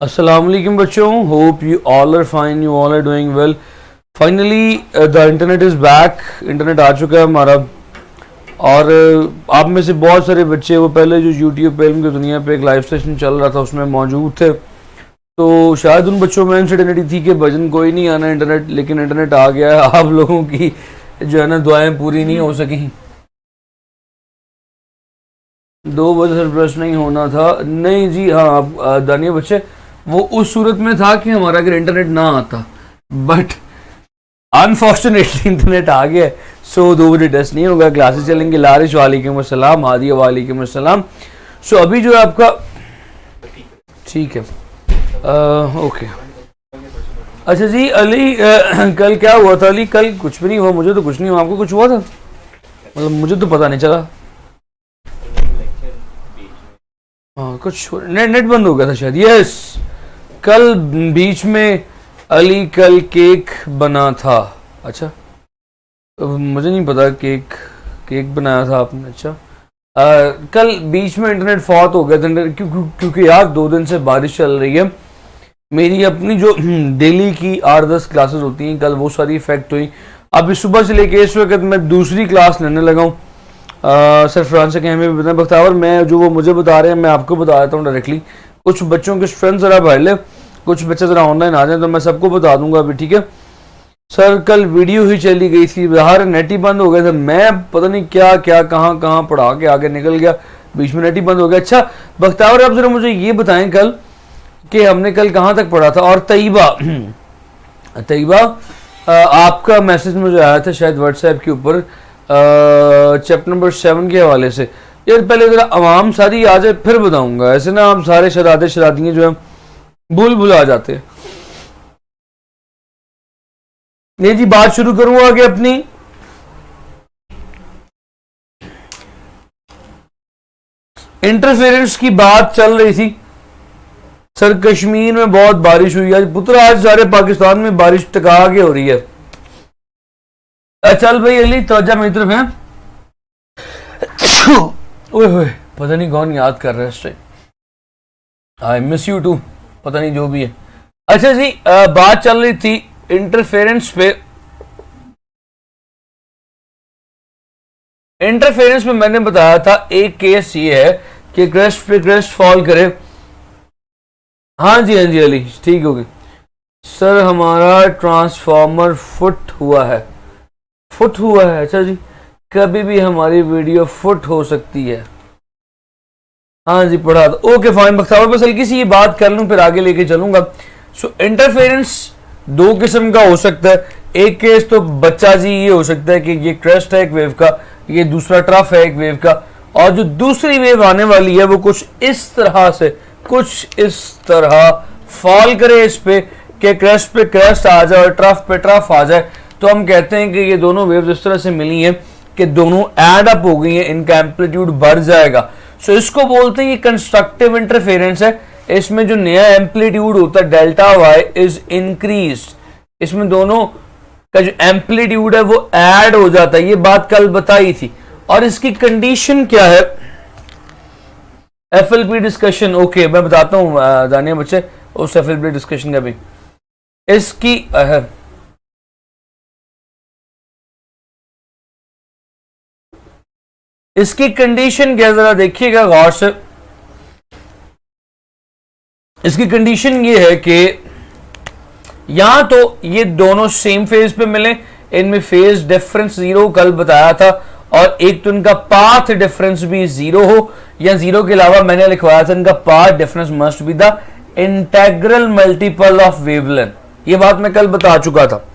अस्सलाम वालेकुम बच्चों, hope you all are fine, you all are doing well. Finally the internet is back. Internet आ चुका है हमारा। और आप में से बहुत सारे बच्चे वो पहले जो यूट्यूब पे इल्म की दुनिया पे एक लाइव सेशन चल रहा था उसमें मौजूद थे, तो शायद उन बच्चों में अनसर्टेनिटी थी कि भजन कोई नहीं आना इंटरनेट, लेकिन इंटरनेट आ गया है। आप लोगों की जो है ना दुआएं पूरी नहीं हो सकी। 2 बजे सरप्लस नहीं होना था, नहीं जी, हाँ आप दानिया बच्चे, वो उस सूरत में था कि हमारा अगर इंटरनेट ना आता, बट अनफॉर्चुनेटली इंटरनेट आ गया। सो 2 बजे टेस्ट नहीं होगा, क्लासेस चलेंगे। लारिश वालेकुम अस्सलाम, हादिया वालेकुम अस्सलाम। सो अभी जो है आपका ठीक है, ओके। अच्छा जी अली, कल क्या हुआ था अली? कल कुछ भी नहीं हुआ, मुझे तो कुछ नहीं हुआ। आपको कुछ हुआ था? मतलब मुझे तो पता नहीं चला। हाँ कुछ नेट बंद हो गया था शायद। यस, कल बीच में अली कल केक बना था। अच्छा, मुझे नहीं पता केक केक बनाया था आपने। अच्छा, कल बीच में इंटरनेट फॉत हो गया था क्योंकि यार 2 दिन से बारिश चल रही है। मेरी अपनी जो डेली की 8-10 क्लासेस होती हैं, कल वो सारी इफेक्ट हुई। अभी सुबह से लेके इस वक्त मैं दूसरी क्लास लेने लगा हूँ। सर फ्रांस के हमें भी बताएं बख्तावर, मैं जो वो मुझे बता रहे हैं मैं आपको बता देता हूँ डायरेक्टली। कुछ बच्चों के स्ट्रेंथ ज़रा भर ले, कुछ बच्चे ज़रा ऑनलाइन आ जाए तो मैं सबको बता दूंगा अभी, ठीक है? सर कल वीडियो ही चली गई थी, बाहर नेट ही बंद हो गया था। मैं पता नहीं क्या क्या कहाँ कहाँ पढ़ा के आगे निकल गया, बीच में नेट ही बंद हो गया। अच्छा बख्तावर, आप ज़रा मुझे ये बताएं कल कि हमने कल कहाँ तक पढ़ा था? और तैयबा तैयबा, आपका मैसेज मुझे आया था शायद व्हाट्सएप के ऊपर चैप्टर नंबर 7 के हवाले से। यार पहले ज़रा आवाम सारी आ जाए फिर बताऊंगा, ऐसे ना आप सारे शरादियाँ जो है भूल आ जाते हैं। नहीं जी, बात शुरू करूँ आगे अपनी। इंटरफेरेंस की बात चल रही थी। सर कश्मीर में बहुत बारिश हुई आज पुत्र, आज सारे पाकिस्तान में बारिश टका के हो रही है। चल भाई अली तवज्जो मेरी तरफ है। ओए होए, पता नहीं कौन याद कर रहा है इस time. I miss you too, पता नहीं जो भी है। अच्छा जी, बात चल रही थी इंटरफेरेंस पे। इंटरफेरेंस में मैंने बताया था एक केस ये है कि क्रस्ट पे क्रस्ट फॉल करे। हाँ जी हाँ जी अली, ठीक होगी। सर हमारा ट्रांसफॉर्मर फुट हुआ है। फुट हुआ है? अच्छा जी, कभी भी हमारी वीडियो फुट हो सकती है। हाँ जी पढ़ा दो, ओके फाइन। बख्तावर बस हल्की सी ये बात कर लूँ फिर आगे लेके चलूंगा। सो इंटरफेरेंस 2 किस्म का हो सकता है। एक केस तो बच्चा जी ये हो सकता है कि ये क्रस्ट है एक वेव का, ये दूसरा ट्रफ है एक वेव का, और जो दूसरी वेव आने वाली है वो कुछ इस तरह फॉल करे इस पे कि क्रस्ट पे क्रस्ट आ जाए और ट्रफ पे ट्रफ आ जाए। तो हम कहते हैं कि ये दोनों वेव्स इस तरह से मिली हैं कि दोनों एड अप हो गई हैं, इनका एम्पलीट्यूड बढ़ जाएगा। सो इसको बोलते हैं ये कंस्ट्रक्टिव इंटरफेरेंस है। इसमें जो नया एम्पलीट्यूड होता है डेल्टा वाई इज इंक्रीज, इसमें दोनों का जो एम्पलीट्यूड है वो ऐड हो जाता है। ये बात कल बताई थी। और इसकी कंडीशन क्या है? एफएलपी डिस्कशन, ओके मैं बताता हूँ दानिया बच्चे उस एफएलपी डिस्कशन का भी। इसकी कंडीशन क्या, जरा देखिएगा गौर से। इसकी कंडीशन ये है कि यहां तो ये दोनों सेम फेज पे मिले, इनमें फेज डिफरेंस 0 कल बताया था, और एक तो इनका पाथ डिफरेंस भी 0 हो, या 0 के अलावा मैंने लिखवाया था इनका path difference must be the integral multiple of wavelength. ये बात मैं कल बता चुका था।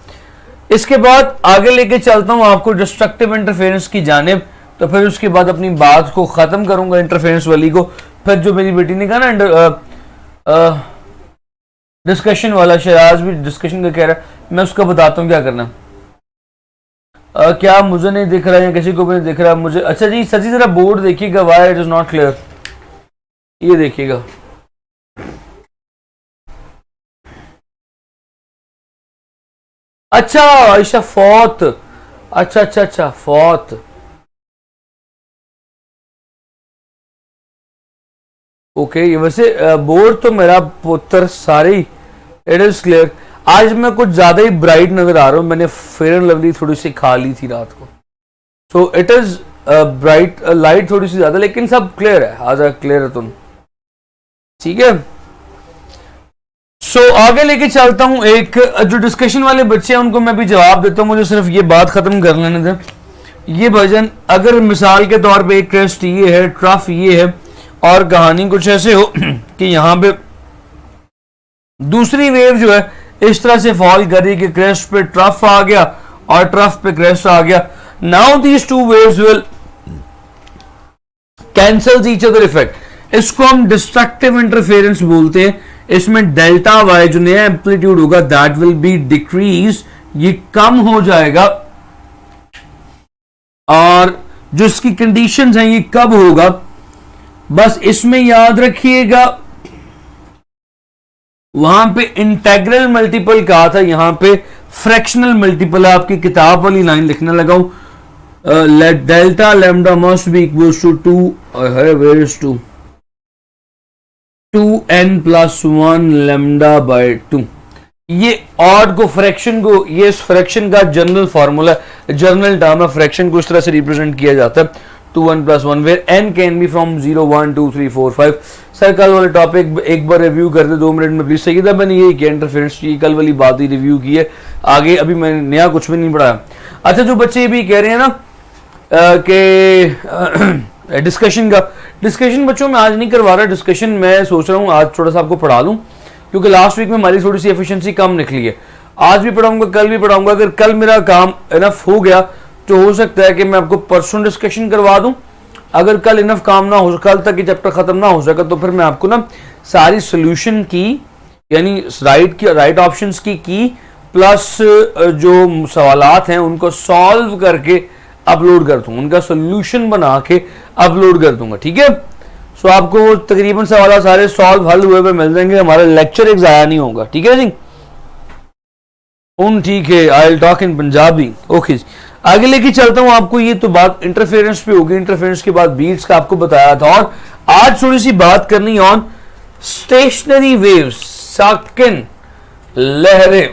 इसके बाद आगे लेके चलता हूं आपको डिस्ट्रक्टिव इंटरफेरेंस की जानिब, तो फिर उसके बाद अपनी बात को खत्म करूंगा इंटरफेरेंस वाली को। फिर जो मेरी बेटी ने कहा ना डिस्कशन वाला, शराज भी डिस्कशन का कह रहा है, मैं उसका बताता हूँ क्या करना। क्या मुझे नहीं दिख रहा है या किसी को भी नहीं दिख रहा मुझे? अच्छा जी सची जरा बोर्ड देखिएगा, why it is not clear, ये देखिएगा। अच्छा आयशा फौत, अच्छा फौत, ओके ये वैसे बोर्ड तो मेरा पुत्र सारी इट इज क्लियर। आज मैं कुछ ज्यादा ही ब्राइट नजर आ रहा हूँ, मैंने फेयर एंड लवली थोड़ी सी खा ली थी रात को, so it is bright light थोड़ी सी ज्यादा, लेकिन सब क्लियर है, आज क्लियर है तुम, ठीक है। सो आगे लेके चलता हूं, एक जो डिस्कशन वाले बच्चे हैं उनको मैं भी जवाब देता हूं, मुझे सिर्फ ये बात खत्म कर लेने दें। ये भजन अगर मिसाल के तौर पे एक क्रेस्ट ये है, ट्रफ ये है, और कहानी कुछ ऐसे हो कि यहां पे दूसरी वेव जो है इस तरह से फॉल करी कि क्रेस्ट पे ट्रफ आ गया और ट्रफ पे क्रेस्ट आ गया, now these two waves will cancels each other effect. इसको हम डिस्ट्रक्टिव इंटरफेरेंस बोलते हैं। इसमें डेल्टा वाई जो नया एम्पलीट्यूड होगा दैट विल बी डिक्रीज, ये कम हो जाएगा, और जो इसकी कंडीशंस हैं ये कब होगा, बस इसमें याद रखिएगा वहां पे इंटेग्रल मल्टीपल कहा था, यहां पे फ्रैक्शनल मल्टीपल है। आपकी किताब वाली लाइन लिखने लगाऊं, let delta lambda must be equals to 2 2n plus 1 lambda by 2। ये ऑड को फ्रैक्शन को, ये इस फ्रैक्शन का जनरल फॉर्मूला, जनरल टर्म है, फ्रैक्शन को इस तरह से रिप्रेजेंट किया जाता है 2n plus 1 where n can be from 0 1 2 3 4 5। Sir कल वाले टॉपिक एक बार रिव्यू कर दे 2 मिनट में प्लीज। सही था, मैंने ये किया इंटरफेरेंस की कल वाली बात ही रिव्यू की है, आगे अभी मैंने नया कुछ भी नहीं पढ़ाया। अच्छा जो बच्चे भी कह रहे हैं ना कि डिस्कशन बच्चों में आज नहीं करवा रहा, डिस्कशन मैं सोच रहा हूँ आज थोड़ा सा आपको पढ़ा लूँ, क्योंकि लास्ट वीक में हमारी थोड़ी सी एफिशिएंसी कम निकली है। आज भी पढ़ाऊंगा, कल भी पढ़ाऊंगा, अगर कल मेरा काम इनफ हो गया तो हो सकता है कि मैं आपको परसों डिस्कशन करवा दूं। अगर कल इनफ काम ना हो, कल तक ये चैप्टर खत्म ना हो सका, तो फिर मैं आपको ना सारी सोल्यूशन की, यानी राइट ऑप्शंस की प्लस जो सवालात हैं उनको सॉल्व करके अपलोड कर दूंगा, उनका सोल्यूशन बना के अपलोड कर दूंगा, ठीक है। सो आपको तकरीबन सवाल सारे सॉल्व हल हुए हुए मिल जाएंगे, हमारा लेक्चर एक जाया नहीं होगा, ठीक है जी। ठीक है, I will talk in Punjabi, okay. आगे लेके चलता हूं आपको, ये तो बात इंटरफेरेंस पे होगी, इंटरफेरेंस के बाद बीट्स का आपको बताया था, और आज थोड़ी सी बात करनी ऑन स्टेशनरी वेव्स, साकिन लहरें।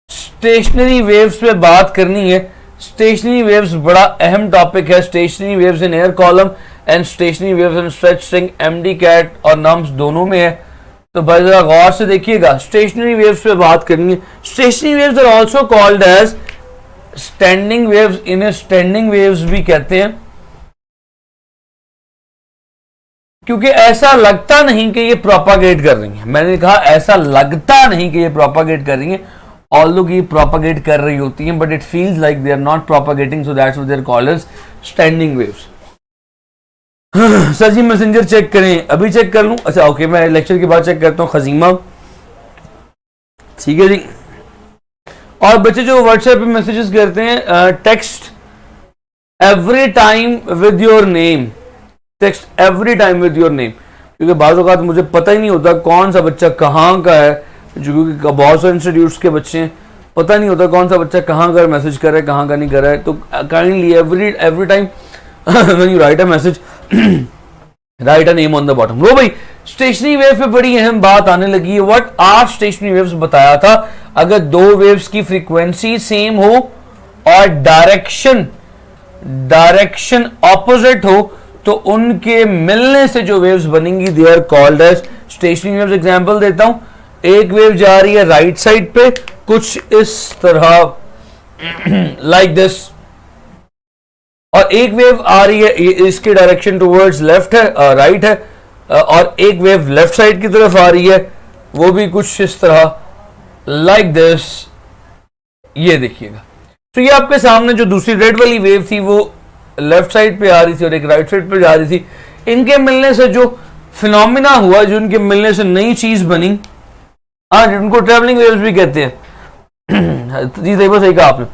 स्टेशनरी वेव्स पे बात करनी है। स्टेशनरी वेव्स बड़ा अहम टॉपिक है। Stationary waves in air column and stationary waves in stretch string, MD CAT और नम्स दोनों में है, तो भाई जरा गौर से देखिएगा। स्टेशनरी वेव्स पे बात करनी है। Stationary waves are also called as standing waves, इन्हें स्टैंडिंग वेव्स भी कहते हैं, क्योंकि ऐसा लगता नहीं कि ये प्रोपागेट कर रही है। मैंने कहा ऐसा लगता नहीं कि ये प्रोपागेट कर रही है, ऑल्दो कि ये प्रोपागेट कर रही होती हैं, but it feels like they are not propagating, so that's why they are called as standing waves. Sir ji messenger check करें, अभी चेक कर लूं? अच्छा ओके, मैं लेक्चर के बाद चेक करता हूं। खजीमा, ठीक है जी। और बच्चे जो व्हाट्सएप पे मैसेजेस करते हैं, text every time with your name, text every time with your name, क्योंकि बाज़ औक़ात मुझे पता ही नहीं होता कौन सा बच्चा कहाँ का है, क्योंकि बहुत सारे इंस्टीट्यूट्स के बच्चे हैं, पता नहीं होता कौन सा बच्चा कहाँ का मैसेज कर रहा है, कहाँ का नहीं कर रहा है। तो kindly every time when you write a message write a name on the bottom. लो भाई, स्टेशनरी वेव पे बड़ी अहम बात आने लगी है। व्हाट आर स्टेशनरी वेव्स बताया था, अगर दो वेव्स की फ्रीक्वेंसी सेम हो और डायरेक्शन ऑपोजिट हो, तो उनके मिलने से जो वेव्स बनेंगी they are called as stationary waves. Example देता हूं, एक वेव जा रही है राइट साइड पे कुछ इस तरह लाइक दिस, और एक वेव आ रही है इसकी डायरेक्शन टुवर्ड्स लेफ्ट है, राइट है, और एक वेव लेफ्ट साइड की तरफ आ रही है, वो भी कुछ इस तरह लाइक दिस, ये देखिएगा। तो ये आपके सामने जो दूसरी रेड वाली वेव थी वो लेफ्ट साइड पे आ रही थी और एक राइट साइड पे जा रही थी। इनके मिलने से जो फिनोमिना हुआ, जो इनके मिलने से नई चीज बनी, हाँ उनको ट्रेवलिंग वेव्स भी कहते हैं जी, सही कहा आपने।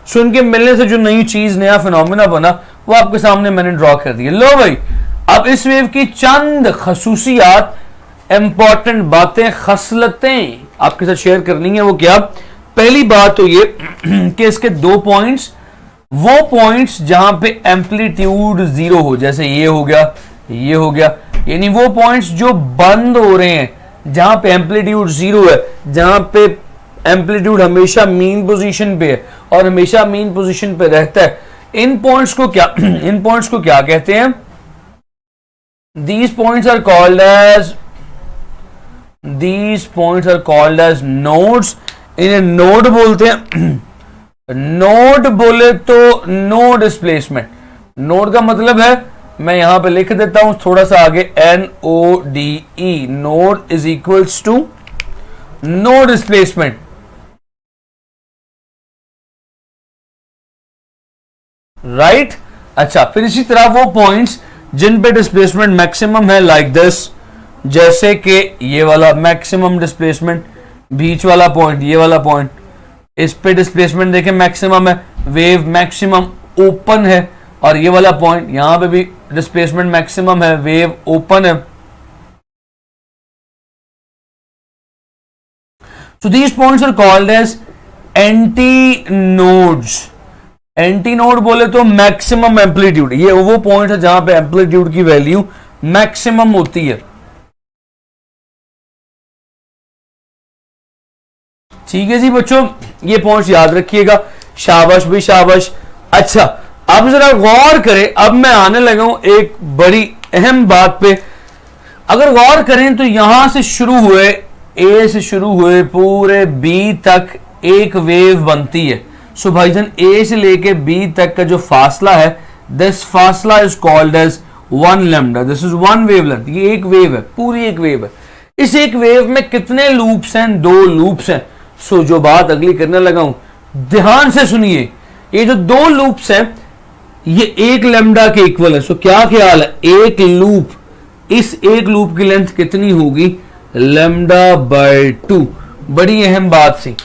सो इनके मिलने से जो नई चीज, नया फिनोमिना बना, वो आपके सामने मैंने ड्रॉ कर दिया। लो भाई, अब इस वेव की चंद खसूसियात, इंपॉर्टेंट बातें, खसलतें आपके साथ शेयर करनी है। वो क्या? पहली बात तो ये कि इसके दो पॉइंट्स वो पॉइंट्स जहां पे एम्पलीट्यूड जीरो हो, जैसे ये हो गया, ये हो गया, यानी वो पॉइंट्स जो बंद हो रहे हैं जहां पे एम्पलीट्यूड जीरो है, जहां पे एम्पलीट्यूड हमेशा मीन पोजीशन पे है और हमेशा मीन पोजीशन पे रहता है, इन पॉइंट्स को क्या इन पॉइंट्स को क्या कहते हैं? These points are called as nodes. इन्हें नोड बोलते हैं। नोड बोले तो नो डिस्प्लेसमेंट। नोड का मतलब है, मैं यहां पे लिख देता हूं थोड़ा सा आगे, NODE, node is equals to no displacement. Right? अच्छा, फिर इसी तरह वो पॉइंट्स जिन पे डिस्प्लेसमेंट मैक्सिमम है, लाइक दिस, जैसे कि ये वाला मैक्सिमम डिस्प्लेसमेंट, बीच वाला पॉइंट, ये वाला पॉइंट, इस पे डिस्प्लेसमेंट देखें मैक्सिमम है, वेव मैक्सिमम ओपन है, और ये वाला पॉइंट यहां पे भी डिस्प्लेसमेंट मैक्सिमम है, वेव ओपन है। So these points are called as antinodes. Antinode बोले तो मैक्सिमम एम्पलीट्यूड, ये वो पॉइंट है जहां पे एम्पलीट्यूड की वैल्यू मैक्सिमम होती है। ठीक है जी बच्चों, ये पॉइंट्स याद रखिएगा। शाबाश भाई शाबाश। अच्छा, अब जरा गौर करें, अब मैं आने लगा हूं एक बड़ी अहम बात पे। अगर गौर करें तो यहां से शुरू हुए, ए से शुरू हुए पूरे बी तक एक वेव बनती है। सो भाईजान, ए से लेके बी तक का जो फासला है, दिस फासला is called as 1 lambda. This is 1 wavelength. ये एक वेव है, पूरी एक वेव है। इस एक वेव में कितने लूप्स हैं? 2 लूप्स हैं। सो जो बात अगली करने लगा हूं, ध्यान से सुनिए। ये जो 2 लूप्स हैं, ये 1 लैम्डा के इक्वल है। सो क्या ख्याल है, एक लूप, इस एक लूप की लेंथ कितनी होगी? Lambda by 2। बड़ी अहम बात थी,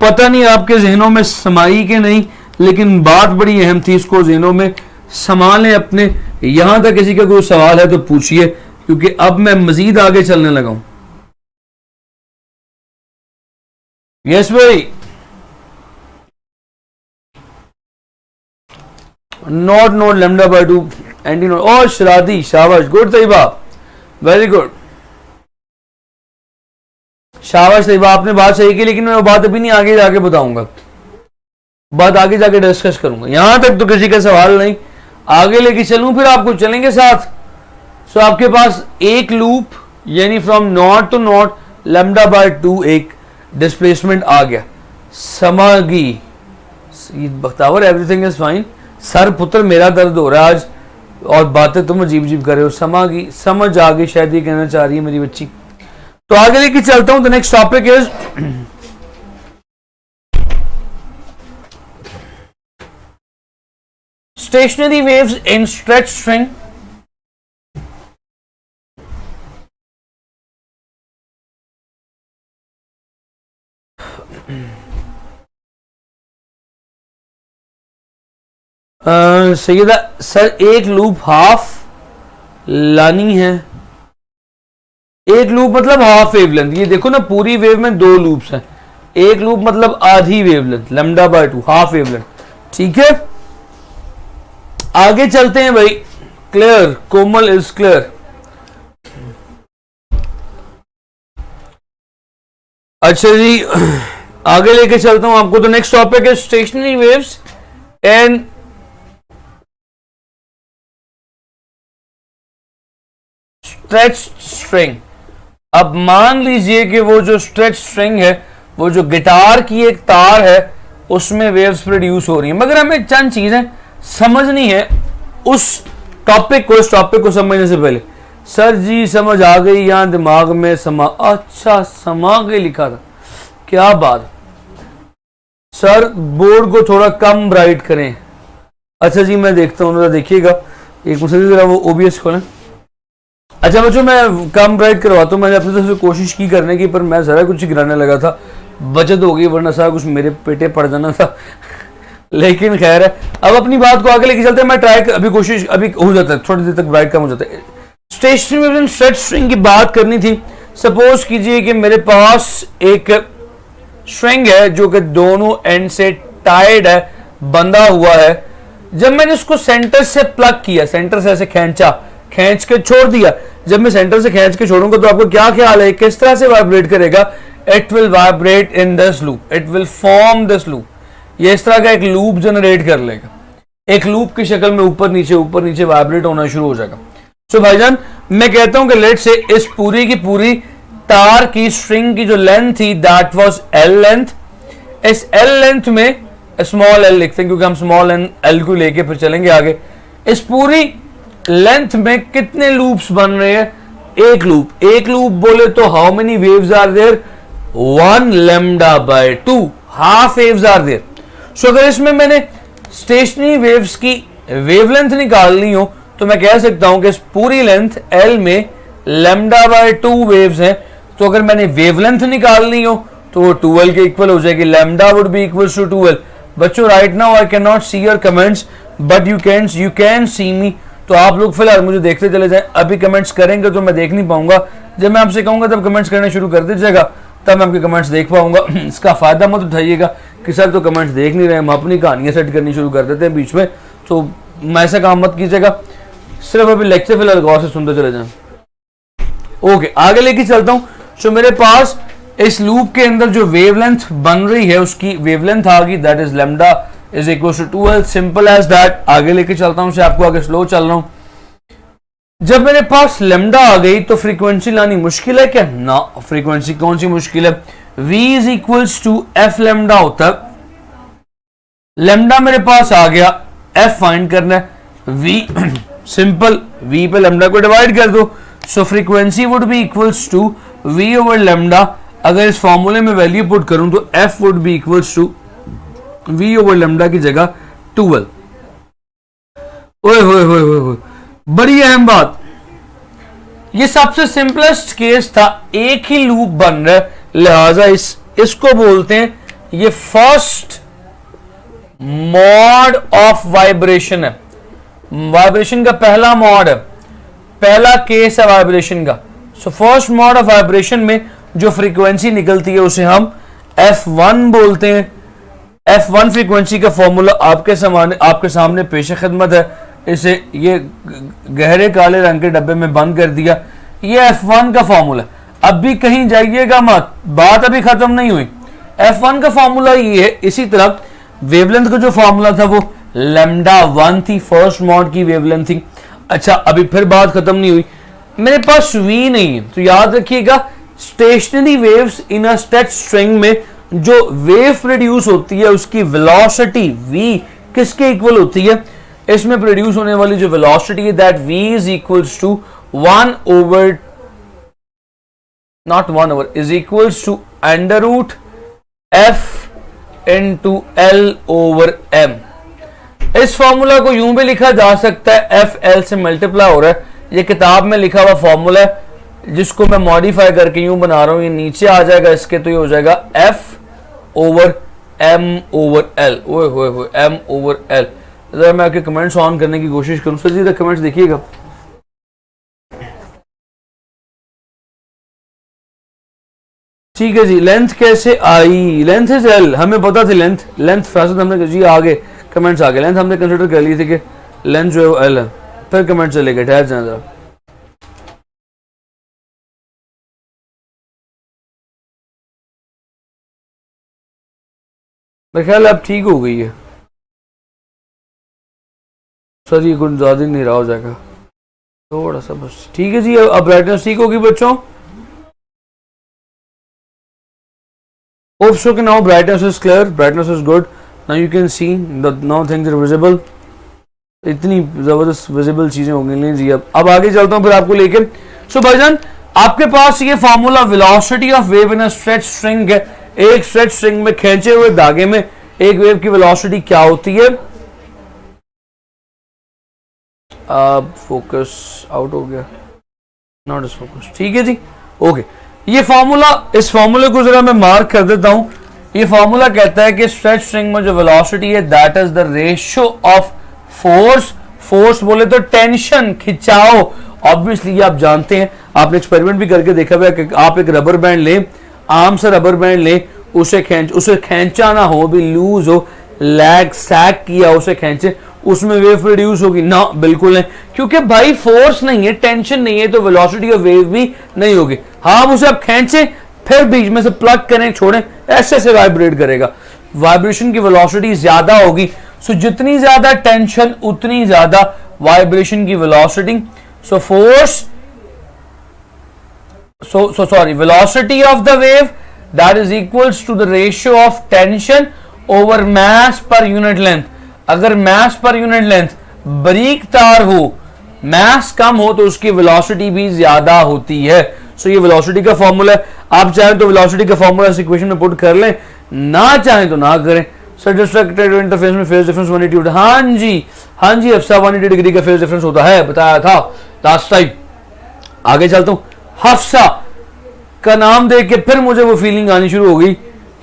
पता नहीं आपके जहनों में समाई के नहीं, लेकिन बात बड़ी अहम थी, इसको जहनों में संभालें अपने। यहां तक किसी का कोई सवाल है तो पूछिए, क्योंकि अब मैं मजीद आगे चलने लगा हूं। यस भाई, not note lambda by 2 anti note. और शरादी, शाबाश, गुड तैयबा, वेरी गुड, शाबाश तैयबा, आपने बात सही की, लेकिन मैं वो बात अभी नहीं, आगे जाके बताऊंगा, बात आगे जाके डिस्कस करूंगा। यहां तक तो किसी का सवाल नहीं, आगे लेके चलूं फिर आपको, चलेंगे साथ। सो आपके पास एक लूप, यानी from node to node, lambda by 2 एक डिस्प्लेसमेंट आ गया। समागी Bakhtawar, everything is fine. Sir पुत्र मेरा दर्द हो रहा है आज, और बातें तुम अजीब अजीब कर रहे हो। समागी, समझ आ गई शायद, ये कहना चाह रही है मेरी बच्ची। तो आगे लेके चलता हूं। The next topic is stationary waves in stretch string. Syeda sir, एक लूप हाफ लानी है। एक लूप मतलब हाफ वेवलेंथ। ये देखो ना, पूरी वेव में 2 लूप्स हैं। एक लूप मतलब आधी wavelength, lambda by 2, half wavelength. ठीक है, आगे चलते हैं भाई। क्लियर? Komal is clear. अच्छा जी, आगे लेके चलता हूं आपको। तो नेक्स्ट टॉपिक है stationary waves and stretch string. अब मान लीजिए कि वो जो स्ट्रेच स्ट्रिंग है, वो जो गिटार की एक तार है, उसमें वेव्स प्रोड्यूस हो रही है। मगर हमें चंद चीजें समझनी है उस टॉपिक को, इस टॉपिक को समझने से पहले। सर जी समझ आ गई, यहां दिमाग में समा, अच्छा समा के लिखा था, क्या बात। सर बोर्ड को थोड़ा कम ब्राइट करें। अच्छा जी, मैं देखता हूं, देखिएगा एक मुझे जरा वो OBS खोलें। अच्छा बच्चों, मैं कम ब्राइट करवाता हूँ। मैंने अपनी तरफ से कोशिश की करने की, पर मैं सारा कुछ गिराने लगा था, बचत हो गई, वरना सारा कुछ मेरे पेटे पड़ जाना था। लेकिन खैर है, अब अपनी बात को आगे लेके चलते हैं। मैं ट्राई अभी कोशिश, अभी हो जाता है, थोड़ी देर तक ब्राइट कम हो जाता है। Stationary waves and stretch string की बात करनी थी। सपोज कीजिए कि मेरे पास एक स्ट्रिंग है जो कि दोनों एंड से टाइड है बंधा हुआ है, जब मैंने इसको सेंटर से प्लग किया, सेंटर से ऐसे खींच के छोड़ दिया, जब मैं सेंटर से खींच के छोड़ूंगा तो आपको क्या ख्याल है किस तरह से वाइब्रेट करेगा? It will vibrate in this loop, it will form this loop. ये इस तरह का एक लूप जनरेट कर लेगा, एक लूप की शक्ल में ऊपर नीचे वाइब्रेट होना शुरू हो जाएगा। सो भाईजान मैं कहता हूं कि लेट से इस पूरी की पूरी तार की स्ट्रिंग की जो लेंथ थी दैट वाज एल लेंथ, इस एल लेंथ में स्मॉल एल लिखते हैं क्योंकि हम स्मॉल एल को लेके फिर चलेंगे आगे। इस पूरी लेंथ में कितने लूप्स बन रहे हैं? एक लूप बोले तो how many waves are there? 1 lambda by 2, half waves are there. So अगर इसमें मैंने स्टेशनरी वेव्स की वेवलेंथ निकालनी हो तो मैं कह सकता हूं कि इस पूरी लेंथ एल में लैम्डा बाय 2 वेव्स हैं। तो अगर मैंने वेवलेंथ निकालनी हो तो वो 2l के इक्वल हो जाएगी, lambda would be equals to 2l। बच्चों right now I can not see your comments but you can see me. तो आप लोग फिलहाल मुझे देखते चले जाएं, अभी कमेंट्स करेंगे तो मैं देख नहीं पाऊंगा, जब मैं आपसे कहूंगा तब कमेंट्स करना शुरू कर दीजिएगा, तब मैं आपके कमेंट्स देख पाऊंगा। इसका फायदा मत उठाइएगा कि सर तो कमेंट्स देख नहीं रहे, हम अपनी कहानियां सेट करनी शुरू कर देते हैं बीच में, तो ऐसा काम मत कीजिएगा, सिर्फ अभी लेक्चर फिलहाल गौर से सुनते चले जाएं। ओके आगे लेके चलता हूं। सो मेरे पास इस लूप के अंदर जो वेवलेंथ बन रही है उसकी वेवलेंथ आ गई, that is lambda is equal to 2l, simple as that. आगे लेके चलता हूं, आपको आगे स्लो चल रहा हूं। जब मेरे पास लैम्डा आ गई तो फ्रीक्वेंसी लानी मुश्किल है क्या? ना, फ्रीक्वेंसी कौन सी मुश्किल है? v is equals to F lambda होता है, लैम्डा मेरे पास आ गया, f फाइंड करना है, v सिंपल, v पे लैम्डा को डिवाइड कर दो, so frequency would be equals to v over lambda. अगर इस फॉर्मूले में वैल्यू पुट करूं तो f would be equals to v over lambda की जगह 2l। ओए होए होए होए, बड़ी अहम बात, ये सबसे सिंपलेस्ट केस था, एक ही लूप बन रहा है, लिहाजा इसको बोलते हैं ये फर्स्ट मॉड ऑफ वाइब्रेशन है, वाइब्रेशन का पहला मॉड है, पहला केस है वाइब्रेशन का। So first mod of vibration में जो फ्रीक्वेंसी निकलती है उसे हम f1 बोलते हैं। f1 फ्रीक्वेंसी का फॉर्मूला आपके सामने पेश खिदमत है, इसे ये गहरे काले रंग के डब्बे में बंद कर दिया, ये f1 का फॉर्मूला। अब भी कहीं जाइएगा मत, बात अभी खत्म नहीं हुई। f1 का फॉर्मूला ये है, इसी तरह वेवलेंथ का जो फॉर्मूला था वो लैम्डा 1 थी, फर्स्ट मॉड की वेवलेंथ थी। अच्छा अभी फिर बात खत्म नहीं हुई, मेरे पास v नहीं है, तो याद रखिएगा stationery waves in a stretch string में जो वेव प्रोड्यूस होती है उसकी वेलोसिटी v किसके इक्वल होती है? इसमें प्रोड्यूस होने वाली जो वेलोसिटी है that v is equals to 1 over not 1 over is equals to under root f into l over m। इस फॉर्मूला को यूं भी लिखा जा सकता है, f l से मल्टीप्लाई हो रहा है, ये किताब में लिखा हुआ फॉर्मूला है जिसको मैं मॉडिफाई करके यूं बना रहा हूं, ये नीचे आ जाएगा इसके, तो ये हो जाएगा f over m over l। ओए होए होए, m ओवर l। जरा मैं आपके कमेंट्स ऑन करने की कोशिश करूं, सर जी कमेंट्स देखिएगा। ठीक है जी, लेंथ कैसे आई? लेंथ इज l, हमें पता थी लेंथ फैसद हमने जी आगे कमेंट्स आ गए, लेंथ हमने कंसिडर कर ली थी कि लेंथ जो है वो l है, फिर कमेंट चले गए, ठहर जाए जरा। मेरे ख्याल अब ठीक हो गई है सर, ये कुछ ज्यादा नहीं रहा हो जाएगा थोड़ा सा बस। ठीक है जी, अब ब्राइटनेस ठीक होगी बच्चों। होप सो कि now brightness is clear, brightness is good, now you can see that now things are visible. इतनी जबरदस्त विजिबल चीजें हो गई जी। अब आगे चलता हूं फिर आपको लेके। सो भाईजान आपके पास ये formula velocity of wave in a stretch string है, एक स्ट्रेच स्ट्रिंग में खींचे हुए धागे में एक वेव की वेलोसिटी क्या होती है? फोकस आउट हो गया, नॉट इज फोकस। ठीक है जी, ओके। ये फार्मूला, इस फार्मूले को जरा मैं मार्क कर देता हूं। ये फार्मूला कहता है कि स्ट्रेच स्ट्रिंग में जो वेलोसिटी है that is the ratio of force बोले तो टेंशन, खिंचाव। ऑब्वियसली आप जानते हैं, आपने एक्सपेरिमेंट भी करके देखा हुआ है कि आप एक रबर बैंड लें, आम सा रबर बैंड लें, उसे खींचा ना हो, भी लूज हो, लैग सैग किया उसे खींचे, उसमें वेव प्रोड्यूस होगी ना? बिल्कुल नहीं, क्योंकि भाई फोर्स नहीं है, टेंशन नहीं है, तो वेलोसिटी ऑफ वेव भी नहीं होगी। हाँ, उसे आप खींचे फिर बीच में से प्लग करें छोड़ें, ऐसे से वाइब्रेट करेगा। वाइब्रेशन की वेलोसिटी ज्यादा होगी, सो जितनी ज्यादा टेंशन उतनी ज्यादा वाइब्रेशन की velocity. So force velocity of the wave that is equals to the ratio of tension over mass per unit length। अगर mass per unit length बारीक तार हो, mass कम हो, तो उसकी velocity भी ज्यादा होती है। सो ये velocity का फॉर्मूला है, आप चाहें तो velocity का फॉर्मूला इस इक्वेशन में पुट कर लें, ना चाहें तो ना करें। डिस्ट्रक्टेड इंटरफेस में फेज डिफरेंस 180। हाँ जी हफ्सा 180 डिग्री का फेज डिफरेंस होता है, बताया था लास्ट टाइम। आगे चलता हूं, हफ्सा का नाम देख के फिर मुझे वो फीलिंग आनी शुरू हो गई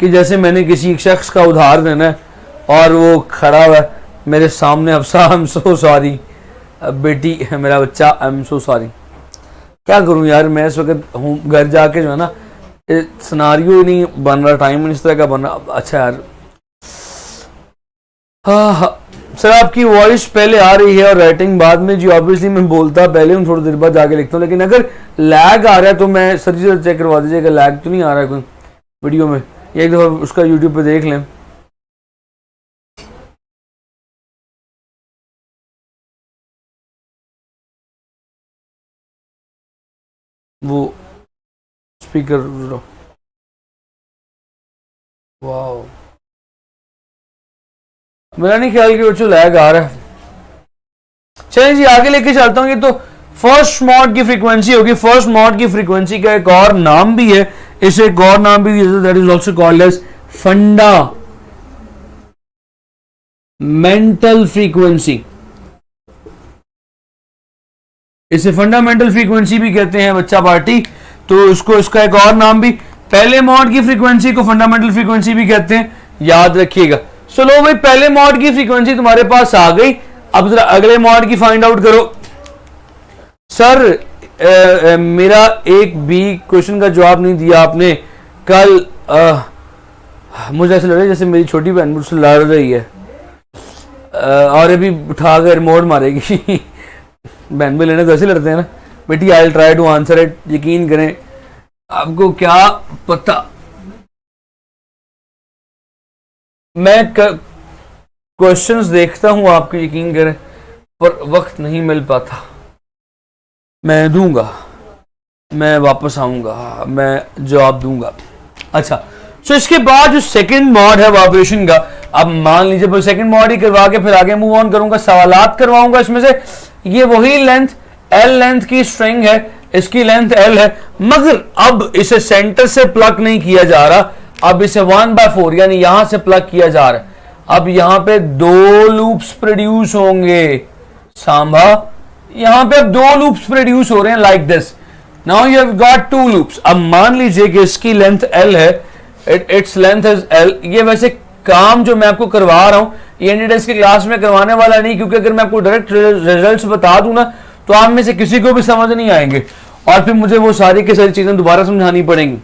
कि जैसे मैंने किसी एक शख्स का उधार देना है और वो खड़ा हुआ है मेरे सामने। Hafsa I am so sorry बेटी, मेरा बच्चा, आई एम सो सॉरी। क्या करूं यार, मैं इस वक्त हूँ घर जाके जो है ना, सिनारियो ही नहीं बन रहा, टाइम इस तरह का बन रहा। अच्छा यार, हाँ सर आपकी वॉइस पहले आ रही है और राइटिंग बाद में। जी ऑब्वियसली मैं बोलता पहले हूँ, थोड़ी देर बाद जाके लिखता हूँ, लेकिन अगर लैग आ रहा है तो मैं सर जी चेक करवा दीजिएगा, लैग तो नहीं आ रहा है कोई वीडियो में। एक दफ़ा उसका यूट्यूब पे देख लें। वो स्पीकर, वाह, मेरा नहीं ख्याल कि बच्चों लैग आ रहा है। चलिए जी आगे लेके चलता हूँ। ये तो फर्स्ट मॉड की फ्रीक्वेंसी होगी। फर्स्ट मॉड की फ्रीक्वेंसी का एक और नाम भी है, इसे एक और नाम भी दिया, that is also called as fundamental frequency. इसे फंडामेंटल फ्रीक्वेंसी भी कहते हैं बच्चा पार्टी। तो इसको, इसका एक और नाम भी, पहले मॉड की फ्रीक्वेंसी को फंडामेंटल फ्रीक्वेंसी भी कहते हैं, याद रखिएगा। चलो भाई, पहले मॉड की फ्रीक्वेंसी तुम्हारे पास आ गई, अब जरा अगले मॉड की फाइंड आउट करो। सर मेरा एक भी क्वेश्चन का जवाब नहीं दिया आपने कल। मुझे ऐसा लग रहा है जैसे मेरी छोटी बहन मुझसे लड़ रही है और अभी उठाकर मोड़ मारेगी। बहन में लेने तो ऐसे लड़ते हैं ना। बेटी I will try to answer it, यकीन करें, आपको क्या पता। मैं क्वेश्चंस देखता हूं आपके, यकीन करें, पर वक्त नहीं मिल पाता। मैं दूंगा, मैं वापस आऊंगा, मैं जवाब दूंगा। अच्छा, सो इसके बाद जो सेकंड मॉड है वाइब्रेशन का, अब मान लीजिए सेकंड मॉड ही करवा के फिर आगे मूव ऑन करूंगा, सवालात करवाऊंगा इसमें से। ये वही लेंथ एल लेंथ की स्ट्रिंग है, इसकी लेंथ एल है, मगर अब इसे सेंटर से प्लग नहीं किया जा रहा, अब इसे 1/4 यानी यहां से प्लग किया जा रहा है। अब यहां पे 2 लूप्स प्रोड्यूस होंगे, सांभा, यहां पे अब 2 लूप्स प्रोड्यूस हो रहे हैं like this. Now you have got 2 loops. अब मान लीजिए कि इसकी लेंथ एल है, इट्स लेंथ इज एल। ये वैसे काम जो मैं आपको करवा रहा हूं ये एनडीएस के क्लास में करवाने वाला नहीं, क्योंकि अगर मैं आपको डायरेक्ट रिजल्ट्स बता दूं ना तो आप में से किसी को भी समझ नहीं आएंगे और फिर मुझे वो सारी की सारी चीजें दोबारा समझानी पड़ेंगी।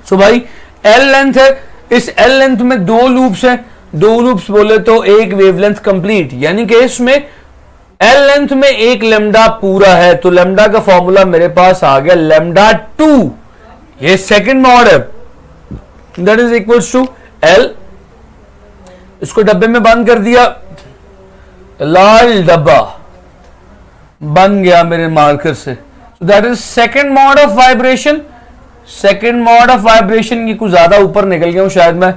सो भाई एल लेंथ है, इस एल लेंथ में 2 लूप्स हैं, 2 लूप्स बोले तो एक वेवलेंथ कंप्लीट, यानी कि इसमें एल लेंथ में एक लेमडा पूरा है। तो लेमडा का फॉर्मूला मेरे पास आ गया लेमडा 2, ये सेकंड मॉड है, that is equals to L. इसको डब्बे में बंद कर दिया, लाल डब्बा बन गया मेरे मार्कर से। That is second mod of vibration. Second mod of vibration की कुछ ज्यादा ऊपर निकल गया हूं शायद मैं,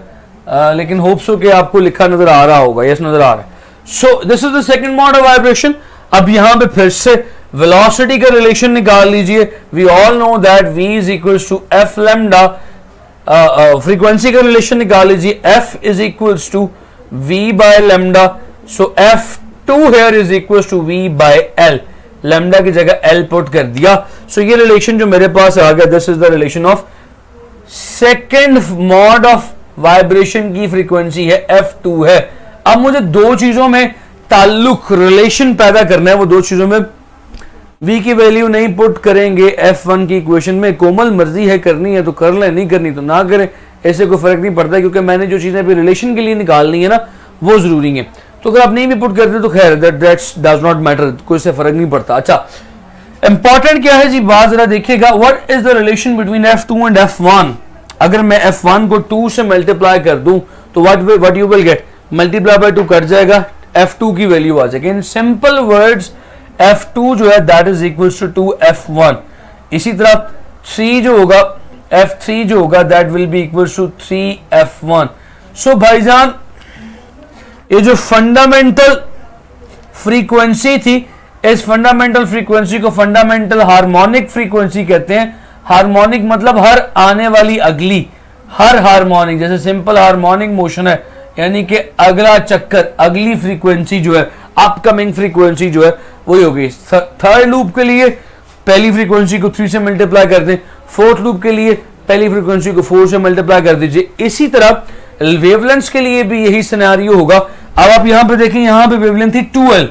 लेकिन होप सो कि आपको लिखा नजर आ रहा होगा, यस नजर आ रहा है। So this is the second mod of vibration. अब यहां पे फिर से वेलोसिटी का रिलेशन निकाल लीजिए। We all know that v is equals to F lambda. Frequency का रिलेशन निकाल लीजिए, f is equals to v by lambda. So f2 here is equals to v by l। Lambda की जगह l put कर दिया। सो ये relation जो मेरे पास आ गया, this is the relation of second mod of vibration की फ्रीक्वेंसी है f2 है। अब मुझे 2 चीजों में ताल्लुक रिलेशन पैदा करना है, वो 2 चीजों में v की वैल्यू नहीं पुट करेंगे f1 की इक्वेशन में। कोमल मर्जी है, करनी है तो कर ले, नहीं करनी तो ना करें, ऐसे कोई फर्क नहीं पड़ता, क्योंकि मैंने जो चीजें अभी रिलेशन के लिए निकालनी है ना वो जरूरी है। तो अगर आप नहीं भी पुट करते तो खैर दैट डज नॉट मैटर, कोई से फर्क नहीं पड़ता। अच्छा इंपॉर्टेंट क्या है जी, बात जरा देखिएगा, what is the relation between F2 and F1। अगर मैं F1 को 2 से मल्टीप्लाई कर दूं तो what you will get, multiply by 2 cut जाएगा, F2 की वैल्यू आ जाएगी। इन सिंपल वर्ड्स F2 जो है that is equals to F1। इसी तरह 3 जो होगा, F3 जो होगा that will be equals to 3F1। So भाईजान ये जो फंडामेंटल फ्रीक्वेंसी थी, इस फंडामेंटल फ्रीक्वेंसी को फंडामेंटल हार्मोनिक फ्रीक्वेंसी कहते हैं। हार्मोनिक मतलब हर आने वाली अगली, हर हार्मोनिक, जैसे सिंपल हार्मोनिक मोशन है यानी कि अगला चक्कर, अगली फ्रीक्वेंसी जो है, अपकमिंग फ्रीक्वेंसी जो है वही होगी। थर्ड लूप के लिए पहली फ्रीक्वेंसी को 3 से मल्टीप्लाई कर दें, फोर्थ लूप के लिए पहली फ्रीक्वेंसी को 4 से मल्टीप्लाई कर दीजिए। इसी तरह वेवलेंथ के लिए भी यही सिनेरियो होगा। अब आप यहां पे देखें, यहां पे वेवलेंथ थी 12,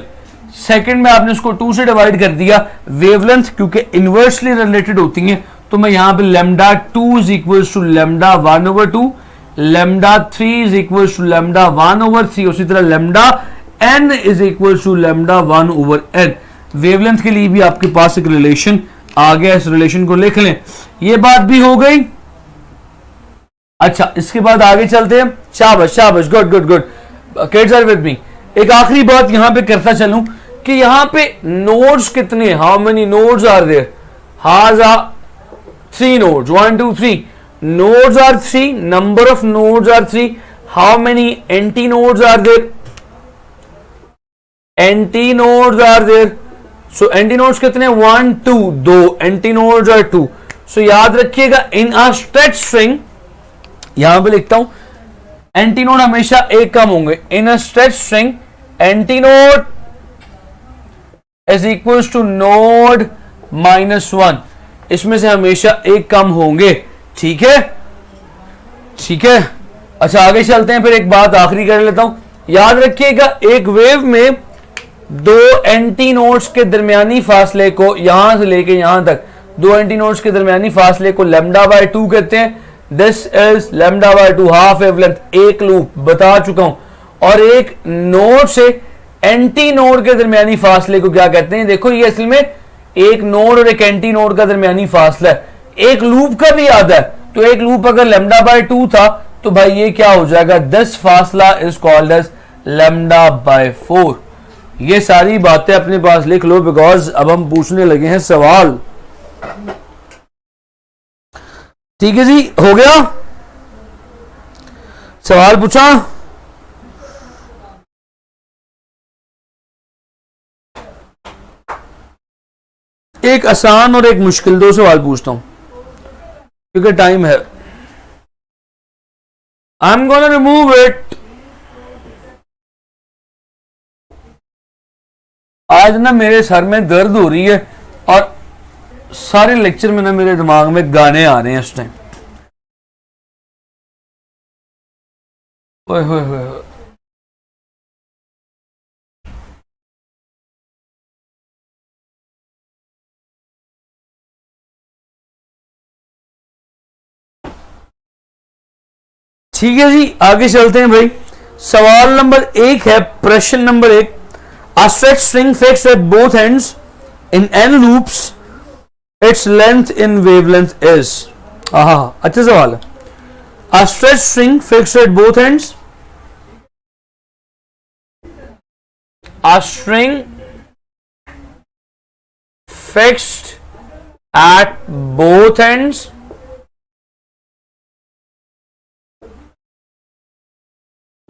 सेकंड में आपने उसको 2 से डिवाइड कर दिया। वेवलेंथ क्योंकि इनवर्सली रिलेटेड होती है तो मैं यहां पे lambda 2 is equals to lambda 1/2, lambda 3 is equals to lambda 1/3, उसी तरह lambda n is equals to lambda 1/n। Wavelength के लिए भी आपके पास एक रिलेशन आ गया, इस रिलेशन को लिख लें। ये बात भी हो गई। अच्छा इसके बाद आगे चलते हैं। शाबाश शाबाश, good good good, kids are with me. एक आखिरी बात यहां पे करता चलूं कि यहां पे नोड्स कितने, how many nodes are there, has 3 nodes, 1 2 3 nodes are 3, number of nodes are 3, how many antinodes are there, antinodes are there, so antinodes कितने, 1 2, 2 antinodes are 2। so याद रखिएगा इन अ स्ट्रेच स्ट्रिंग, यहां पे लिखता हूं एंटीनोड हमेशा एक कम होंगे। In a stretch string antinode is equals to node -1, इसमें से हमेशा एक कम होंगे। ठीक है ठीक है। अच्छा आगे चलते हैं, फिर एक बात आखिरी कर लेता हूं। याद रखिएगा एक वेव में 2 एंटी नोड्स के दरमियानी फासले को, यहां से लेके यहां तक 2 एंटी नोड्स के दरमियानी फासले को λ/2 कहते हैं। दिस इज λ/2 हाफ वेवलेंथ, एक लूप बता चुका हूं। और एक नोड से एंटी नोड के दरमियानी फासले को क्या कहते हैं, देखो ये असल में एक नोड और एक एंटी नोड का दरमियानी फासला है, एक लूप का भी आता है। तो एक लूप अगर λ/2 था तो भाई ये क्या हो जाएगा, 10 फासला इज कॉल्ड एज λ/4। ये सारी बातें अपने पास लिख लो बिकॉज अब हम पूछने लगे हैं सवाल। ठीक है जी, हो गया, सवाल पूछा। एक आसान और एक मुश्किल, 2 सवाल पूछता हूं क्योंकि टाइम है। आई एम गोना रिमूव इट। आज ना मेरे सर में दर्द हो रही है और सारे लेक्चर में ना मेरे दिमाग में गाने आ रहे हैं इस टाइम। ओए होए होए, ठीक है जी आगे चलते हैं भाई। सवाल नंबर 1 है, प्रश्न number 1, a stretch string fixed at both ends in n loops, its length in wavelength is। अच्छा सवाल है। a stretch string fixed at both ends, a string fixed at both ends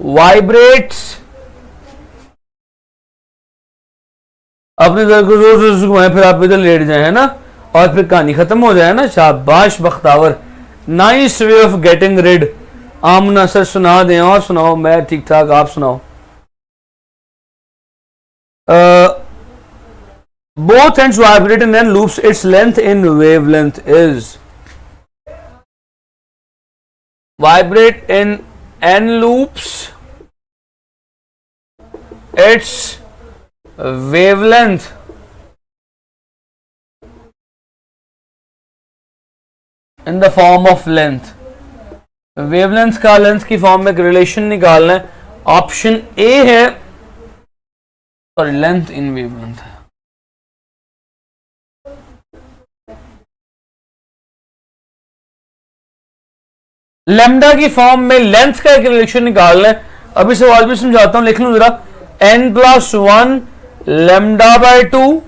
vibrates. अपने sir को जोर से घुमाएं, फिर आप इधर लेट जाए, है ना, और फिर कहानी खत्म हो जाए ना। शाबाश Bakhtawar, nice way of getting rid. Amna sir सुना दें, और सुनाओ, मैं ठीक ठाक, आप सुनाओ। Both ends vibrate in n loops, its length in wavelength is। Vibrate in n loops, its wavelength in the form of length। Wavelength का लेंथ की फॉर्म में एक रिलेशन निकालना है ऑप्शन ए है, सॉरी लेंथ इन वेवलेंथ है। Lambda की form में लेंथ का एक रिलेशन निकालना है। अभी सवाल भी समझाता हूं, लिख लूं जरा। n+1 लैम्डा बाय 2,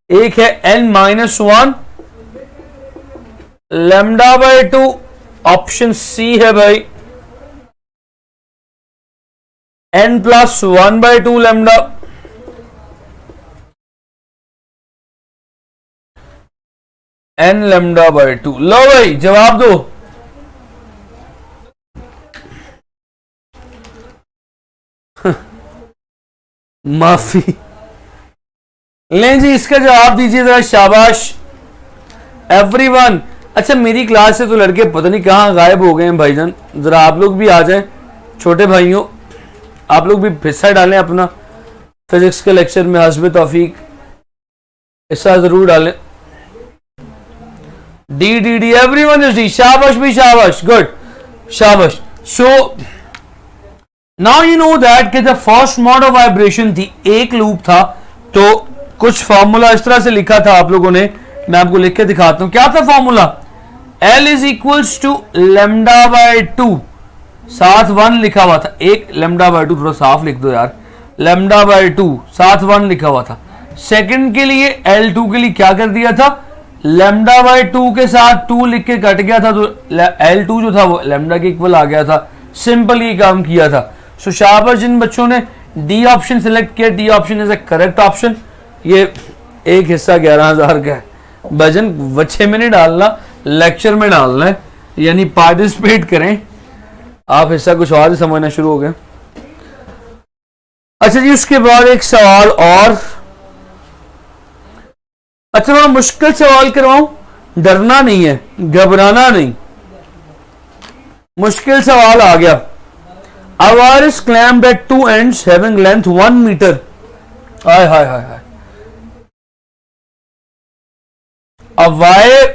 एक है n-1 lambda by 2, option C है भाई n+1/2 lambda, n lambda by 2। लो भाई जवाब दो। माफी, लें जी इसका जवाब दीजिए जरा, शाबाश एवरीवन। अच्छा मेरी क्लास से तो लड़के पता नहीं कहां गायब हो गए हैं भाईजान, जरा आप लोग भी आ जाएं, छोटे भाइयों आप लोग भी हिस्सा डालें अपना फिजिक्स के लेक्चर में, हस्ब तौफीक हिस्सा जरूर डालें। D D D everyone is D, शाबाश भी शाबाश, गुड शाबाश। So now you know that कि the first mode of vibration थी, एक लूप था, तो कुछ फॉर्मूला इस तरह से लिखा था आप लोगों ने, मैं आपको लिख के दिखाता हूं। क्या था formula? L is equals to lambda by 2, साथ 1 लिखा हुआ था, एक लैम्डा बाय 2, थोड़ा साफ लिख दो यार, लैम्डा बाय 2 साथ 1 लिखा हुआ था। सेकंड के लिए L2 के लिए क्या कर दिया था, लैम्डा बाय 2 के साथ 2 लिख के कट गया था, तो L2 जो था वो लैम्डा के इक्वल आ गया था। सिंपल ये काम किया था। सो शाबाश जिन बच्चों ने डी ऑप्शन सिलेक्ट किया, D option is A correct option. ये एक हिस्सा 11,000 का है भजन, बच्चे में नहीं डालना, लेक्चर में डालना है, यानी पार्टिसिपेट करें। आप हिस्सा कुछ और ही समझना शुरू हो गए। अच्छा जी उसके बाद एक सवाल और, अच्छा थोड़ा मुश्किल सवाल करवाऊं, डरना नहीं है, घबराना नहीं, मुश्किल सवाल आ गया। A wire is clamped at two ends having length 1 meter. Hi hi hi hi. A wire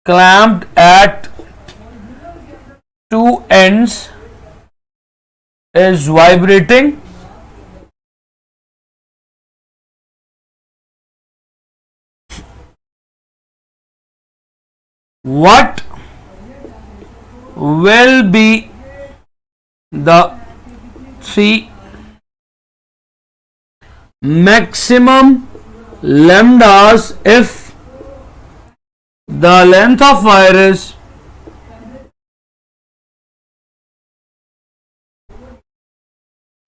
clamped at two ends is vibrating. What will be the 3 maximum lambdas if the length of wire is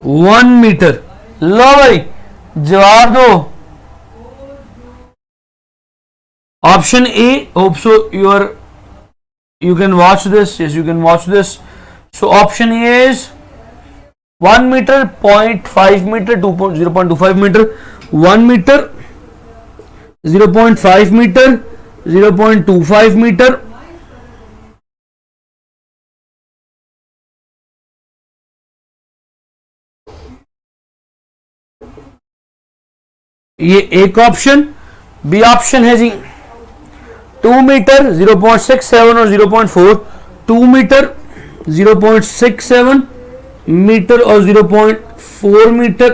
1 meter? लो भाई जवाब दो। Option A, hope so you can watch this. Yes, you can watch this. So option A is 1 meter, 0.5 meter, 0.25 meter, 1 meter, 0.5 meter, 0.25 meter. ये एक option. B option है जी 2 metre, 0.67 और 0.4, 2 metre, 0.67 metre और 0.4 metre,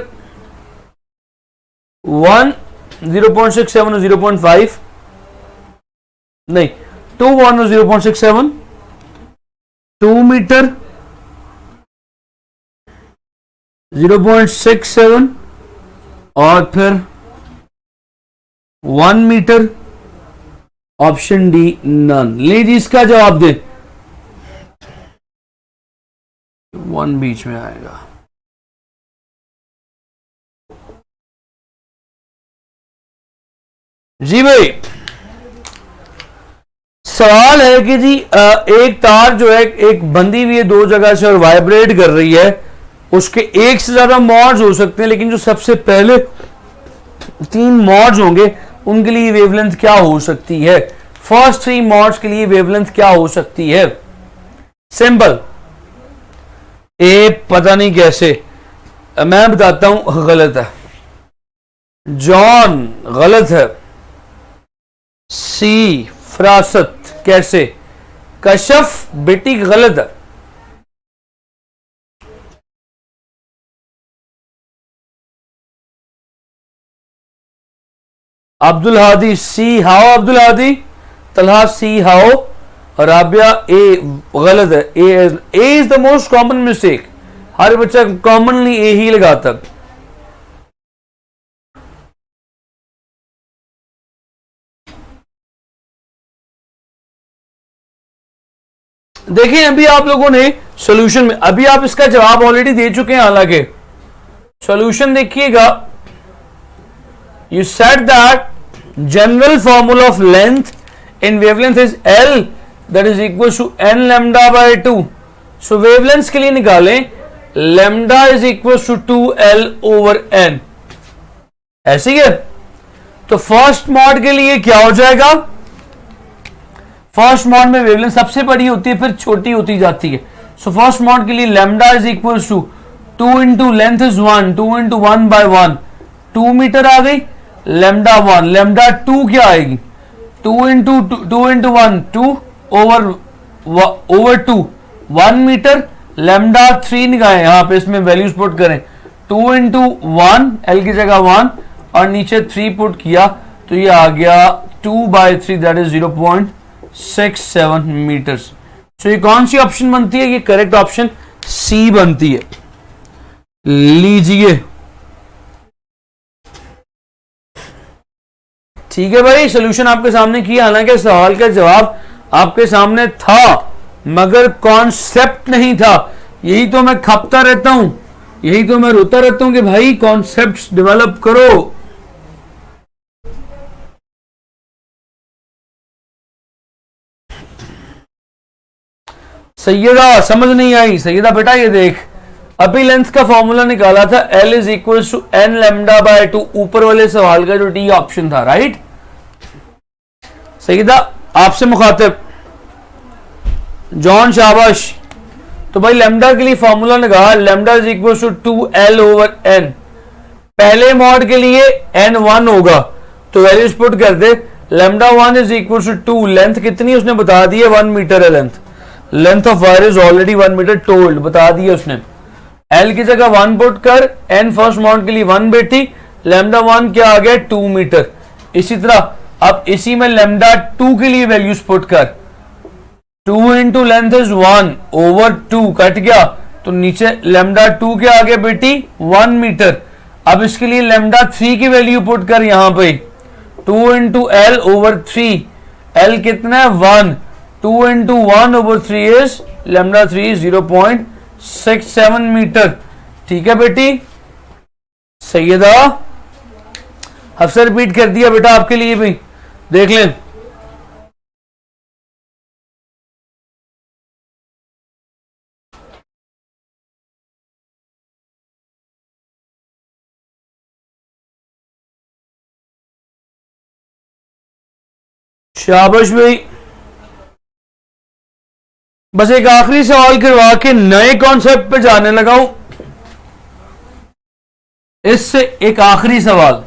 1 0.67 और 0.5 नहीं 2 1 और 0.67, 2 मीटर, 0.67 और फिर 1 मीटर। Option D none. ले जी इसका जवाब दे। 1 बीच में आएगा। जी भाई सवाल है कि जी एक तार जो है एक बंधी हुई है 2 जगह से और वाइब्रेट कर रही है, उसके एक से ज्यादा मॉड्स हो सकते हैं, लेकिन जो सबसे पहले 3 मॉड्स होंगे उनके लिए वेवलेंथ क्या हो सकती है? फर्स्ट 3 मॉड्स के लिए वेवलेंथ क्या हो सकती है? सिंपल। ए पता नहीं कैसे, मैं बताता हूं, गलत है। जॉन गलत है। सी फरासत कैसे? कशफ बेटी गलत है। Abdul Hadi C how, Abdul Hadi. Talha C how, Rabia A गलत है। A is the most common mistake, हर बच्चा कॉमनली ए ही लगाता। देखिए अभी आप लोगों ने सॉल्यूशन में, अभी आप इसका जवाब ऑलरेडी दे चुके हैं, हालांकि सॉल्यूशन देखिएगा। You said that general formula of length in wavelength is L that is equal to N lambda by 2। So wavelength के लिए निकालें lambda is equal to 2l over n, ऐसे ही है। तो फर्स्ट मॉड के लिए क्या हो जाएगा, फर्स्ट मॉड में वेवलेंथ सबसे बड़ी होती है फिर छोटी होती जाती है। सो फर्स्ट मॉड के लिए lambda is equal to 2 into length is 1, 2 into 1 by 1, 2 metre आ गई। लैम्डा 1, लैम्डा 2 क्या आएगी, 2 इंटू 1 2 ओवर 2 1 मीटर। लैम्डा 3 निकालें, यहाँ पे इसमें वैल्यूज पुट करें, 2 इंटू 1 एल की जगह 1 और नीचे 3 पुट किया तो ये आ गया 2 बाय 3 दैट इज 0.67 मीटर। सो ये कौन सी ऑप्शन बनती है, ये करेक्ट ऑप्शन सी बनती है। लीजिए ठीक है भाई, सोल्यूशन आपके सामने किया, हालांकि सवाल का जवाब आपके सामने था मगर कॉन्सेप्ट नहीं था। यही तो मैं खपता रहता हूं, यही तो मैं रोता रहता हूं कि भाई कॉन्सेप्ट्स डेवलप करो। सैयदा समझ नहीं आई, सैयदा बेटा ये देख, अभी लेंथ का फॉर्मूला निकाला था L is equal to N lambda by 2, ऊपर वाले सवाल का जो डी ऑप्शन था, राइट। सैयदा आपसे मुखातिब जॉन, शाबाश। तो भाई लैम्डा के लिए फॉर्मूला निकाल, lambda is equal to 2l over n। पहले मॉड के लिए n1 होगा तो वैल्यूज पुट कर दे, lambda 1 is equal to 2, length कितनी उसने बता दी है 1 मीटर है length, length of wire is already 1 metre told, बता दिया उसने। L की जगह 1 पुट कर, n फर्स्ट मॉड के लिए 1 बेटी, लैम्डा 1 क्या आ गया 2 मीटर। इसी तरह अब इसी में लैम्डा 2 के लिए वैल्यूज पुट कर, 2 into length is 1 over 2 cut गया तो नीचे लैम्डा 2 क्या आ गया बेटी 1 मीटर। अब इसके लिए लैम्डा 3 की वैल्यू पुट कर यहां पे, 2 इंटू एल ओवर 3, एल कितना है 1, 2 into 1 over 3 is lambda 3 0.67 metre. ठीक है बेटी। सैयदा हफ्सा रिपीट कर दिया बेटा आपके लिए भी, देख लें। शाबाश भाई। बस एक आखिरी सवाल करवा के नए कॉन्सेप्ट पे जाने लगा हूं। इससे एक आखिरी सवाल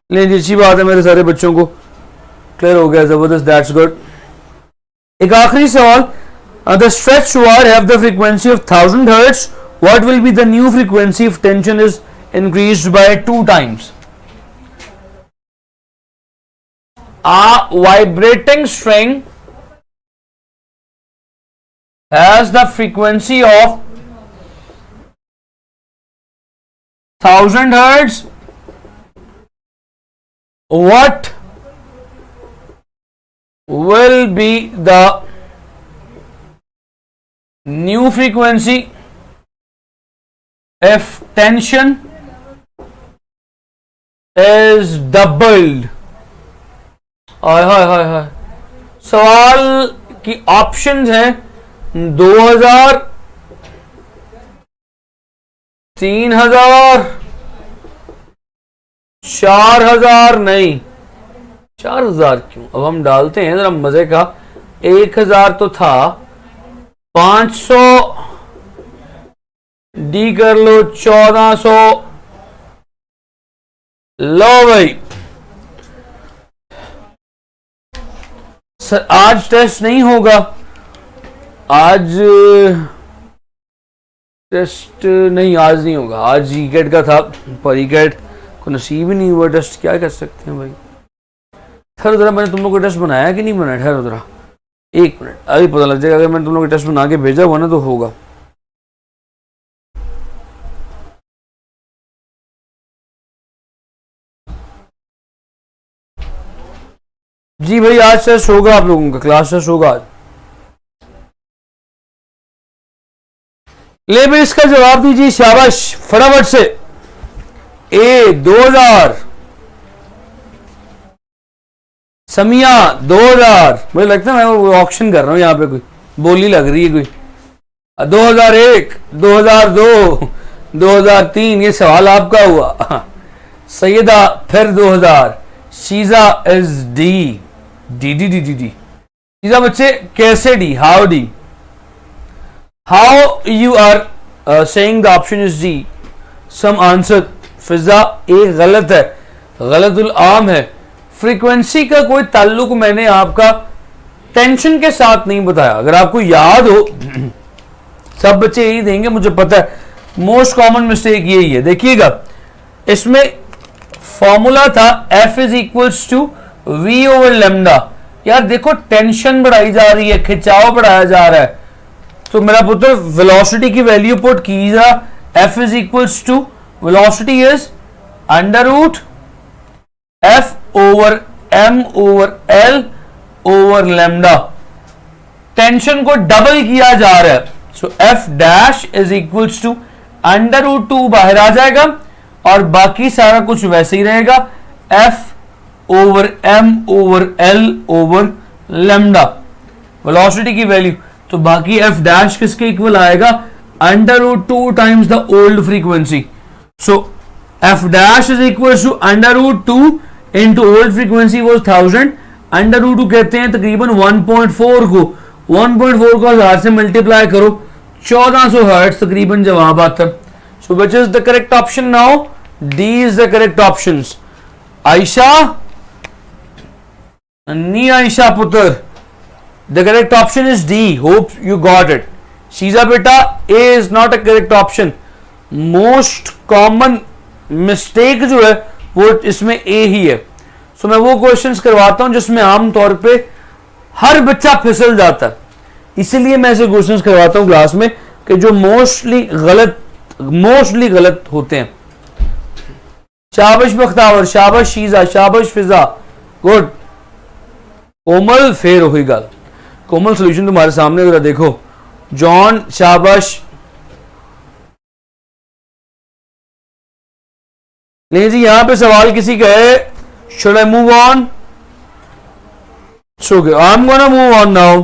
ले, अच्छी बात है, मेरे सारे बच्चों को क्लियर हो गया, जबरदस्त, दैट्स गुड। एक आखिरी सवाल, the stretch wire have the frequency of 1000 hertz, what will be the new frequency if tension is increased by 2 times? A vibrating string has the frequency of 1000 hertz. What will be the new frequency if tension is doubled? हाय हाय हाय हाय। सवाल की options हैं 2000, 3000, 4000, नहीं 4000 क्यों, अब हम डालते हैं जरा मजे का, 1000 तो था, 500 डी कर लो, 1400, लो भाई सर आज टेस्ट नहीं होगा, आज टेस्ट नहीं, आज नहीं होगा, आज ईकेट का था पर ईकेट को नसीब ही नहीं हुआ टेस्ट, क्या कर सकते हैं भाई। ठहरो जरा, मैंने तुम लोग को टेस्ट बनाया कि नहीं बनाया, ठहरो जरा 1 मिनट, अभी पता लग जाएगा। अगर मैंने तुम लोग को टेस्ट बना के भेजा हुआ ना तो होगा। जी भाई आज टेस्ट होगा, आप लोगों का क्लास टेस्ट होगा आज। ले भाई इसका जवाब दीजिए, शाबाश फटाफट से। ए 2000, समिया 2000, मुझे लगता है मैं वो ऑक्शन कर रहा हूं यहाँ पे, कोई बोली लग रही है कोई। 2001, 2002, 2003, ये सवाल आपका हुआ। सैयदा फिर 2000, Sheeza is D, D D D D D. Sheeza बच्चे कैसे D, how D, how you are saying the option is D, some answer. Fiza एक गलत है, गलतुल आम है। फ्रीक्वेंसी का कोई ताल्लुक मैंने आपका टेंशन के साथ नहीं बताया, अगर आपको याद हो सब बच्चे यही देंगे मुझे पता है। मोस्ट कॉमन मिस्टेक यही है, देखिएगा इसमें फॉर्मूला था F is equals to V over lambda. यार देखो टेंशन बढ़ाई जा रही है, खिंचाव बढ़ाया जा रहा है, तो मेरा पुत्र वेलोसिटी की वैल्यू पुट कीजिएगा। F is equals to velocity is under root F over M over L over lambda. Tension को डबल किया जा रहा है, so F dash is equals to under root 2 बाहर आ जाएगा और बाकी सारा कुछ वैसे ही रहेगा, F over M over L over lambda velocity की वैल्यू। तो बाकी F डैश किसके इक्वल आएगा, under root 2 times the old frequency. So F dash is equal to under root 2 into old frequency was 1000, under root 2 कहते हैं तकरीबन 1.4 को, 1.4 को 1000 से मल्टीप्लाई करो, 1400 हर्ट्ज तकरीबन जवाब आता है। So which is the correct option now, D is the correct option. Ayesha, नहीं आयशा पुत्र, the correct option is D, hope you got it. Sheeza बेटा A is not a correct option, most common mistake जो है वो इसमें ए ही है। सो मैं वो क्वेश्चंस करवाता हूं जिसमें आमतौर पे हर बच्चा फिसल जाता है, इसीलिए मैं ऐसे क्वेश्चंस करवाता हूं क्लास में कि जो मोस्टली गलत होते हैं। शाबाश बख्तावर, शाबाश शीजा, शाबाश फिजा, गुड। कोमल फेर हो गल, कोमल सोल्यूशन तुम्हारे सामने जरा देखो। जॉन शाबाश, नहीं जी यहां पे सवाल किसी का है, should I move on? So I am gonna move on now.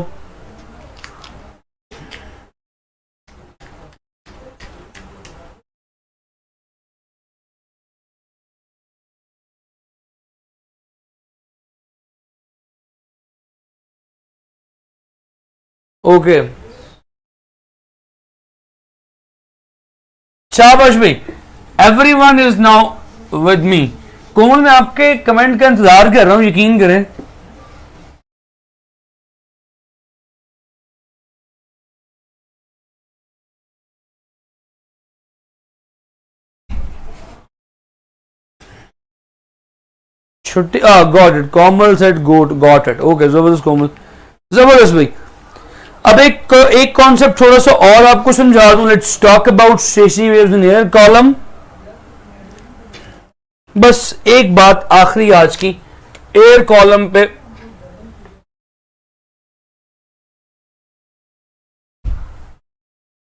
Okay शाबाश भाई, everyone is now with me. Komal मैं आपके कमेंट का इंतजार कर रहा हूं, यकीन करें। छुट्टी, got it, Komal said got it, okay जबरदस्त कोमल, जबरदस्त भाई। अब एक कॉन्सेप्ट थोड़ा सा और आपको समझा दूं। Let's talk about stationery waves in air column. बस एक बात आखिरी आज की, एयर कॉलम पे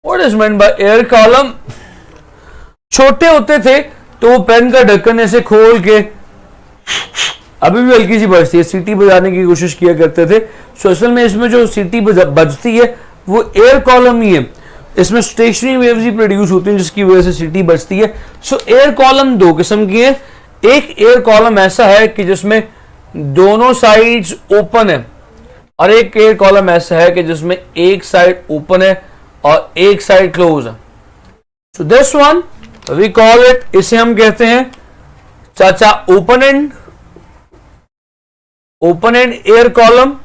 what is meant by air column. छोटे होते थे तो वो पेन का ढक्कन ऐसे खोल के, अभी भी हल्की सी बजती है, सीटी बजाने की कोशिश किया करते थे। सो असल में इसमें जो सीटी बजती है वो एयर कॉलम ही है, इसमें स्टेशनरी वेव्स ही प्रोड्यूस होती हैं जिसकी वजह से सीटी बजती है। सो एयर कॉलम दो किस्म की है। एक एयर कॉलम ऐसा है कि जिसमें दोनों साइड्स ओपन है, और एक एयर कॉलम ऐसा है कि जिसमें एक साइड ओपन है और एक साइड क्लोज है। So this one we call it, इसे हम कहते हैं चाचा ओपन एंड एयर कॉलम,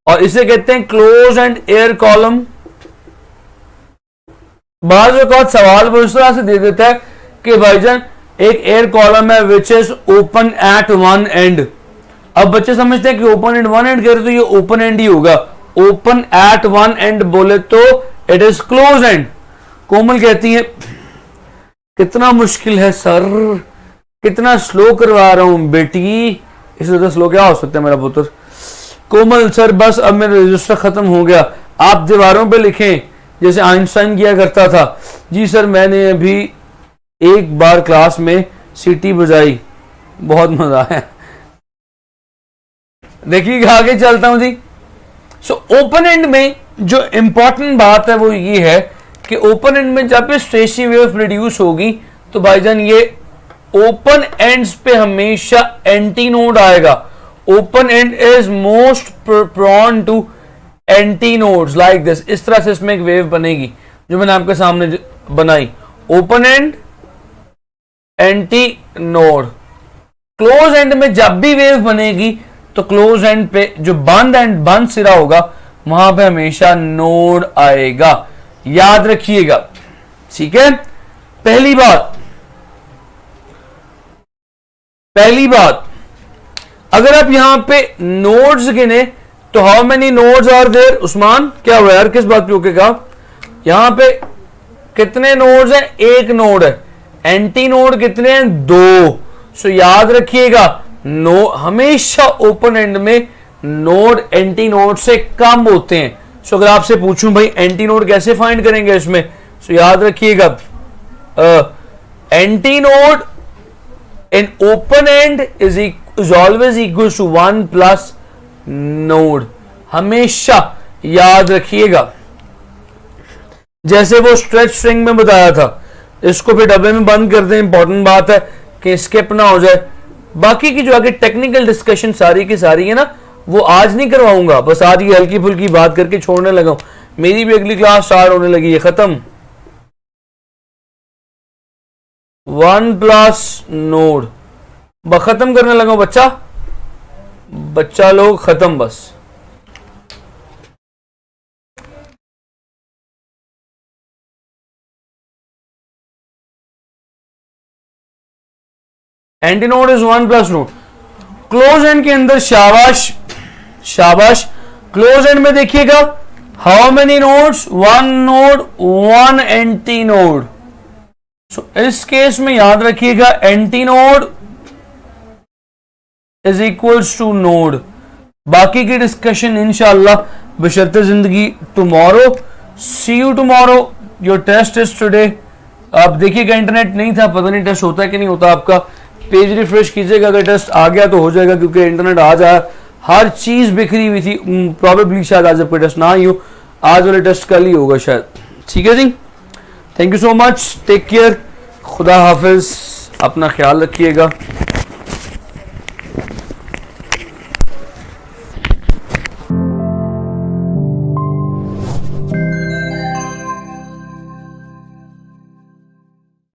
और इसे कहते हैं क्लोज एंड एयर कॉलम। बाज वक्त सवाल वो इस तरह से दे देता है कि भाईजान एक एयर कॉलम है which is open at one and. अब बच्चे समझते हैं कि ओपन एंड वन एंड कह रहे तो ये ओपन एंड ही होगा। ओपन एट वन एंड बोले तो इट इज क्लोज एंड। कोमल कहती है कितना मुश्किल है सर, कितना स्लो करवा रहा हूं बेटी। इससे ज्यादा स्लो क्या हो सकता है मेरा पुत्र। कोमल सर बस अब मेरा रजिस्टर खत्म हो गया, आप दीवारों पे लिखें जैसे आइंस्टाइन किया करता था। जी सर मैंने अभी एक बार क्लास में सीटी बजाई, बहुत मजा आया। देखिए आगे चलता हूं जी। सो ओपन एंड में जो इंपॉर्टेंट बात है वो ये है कि ओपन एंड में जब स्टेशनरी वेव प्रोड्यूस होगी तो भाईजान ये ओपन एंड्स पे हमेशा एंटी नोड आएगा। Open end is most prone to anti nodes like this. इस तरह से इसमें एक वेव बनेगी जो मैंने आपके सामने बनाई। Open and anti node. Close end में जब भी वेव बनेगी तो क्लोज एंड पे जो बंद सिरा होगा वहां पे हमेशा नोड आएगा, याद रखिएगा। ठीक है, पहली बात अगर आप यहां पे नोड्स गिने तो how many nodes are there. Usman क्या हुआ यार, किस बात पे ओके कहा। यहां पे कितने नोड्स हैं, एक नोड है। एंटी नोड कितने हैं, दो। सो याद रखिएगा नो हमेशा ओपन एंड में नोड एंटी नोड से कम होते हैं। सो अगर आपसे पूछूं भाई एंटी नोड कैसे फाइंड करेंगे इसमें, सो याद रखिएगा anti node in open end is always equal to 1 plus node. हमेशा याद रखिएगा। जैसे वो स्ट्रेच स्ट्रिंग में बताया था, इसको फिर डब्बे में बंद कर दें। इंपॉर्टेंट बात है कि स्किप ना हो जाए। बाकी की जो आगे टेक्निकल डिस्कशन सारी की सारी है ना, वो आज नहीं करवाऊंगा, बस आज ये हल्की फुल्की बात करके छोड़ने लगा हूं। मेरी भी अगली क्लास स्टार्ट होने लगी है। खत्म 1 प्लस नोड खत्म करने लगा बच्चा लोग खत्म बस। Anti node is 1 plus node. Close end के अंदर शाबाश शाबाश। क्लोज एंड में देखिएगा how many nodes, 1 node 1 anti node. So इस केस में याद रखिएगा anti node is equals to node. बाकी की डिस्कशन इंशाअल्लाह बशर्ते जिंदगी tomorrow. See you tomorrow. Your test is today. आप देखिएगा इंटरनेट नहीं था, पता नहीं टेस्ट होता है कि नहीं होता आपका। पेज रिफ्रेश कीजिएगा, अगर टेस्ट आ गया तो हो जाएगा, क्योंकि इंटरनेट आज आया, हर चीज बिखरी हुई थी। प्रॉबेबली शायद आज आपका टेस्ट ना ही हो, आज वाले टेस्ट कल ही होगा शायद। ठीक है जी, thank you so much, take care, खुदा हाफिज, अपना ख्याल रखिएगा।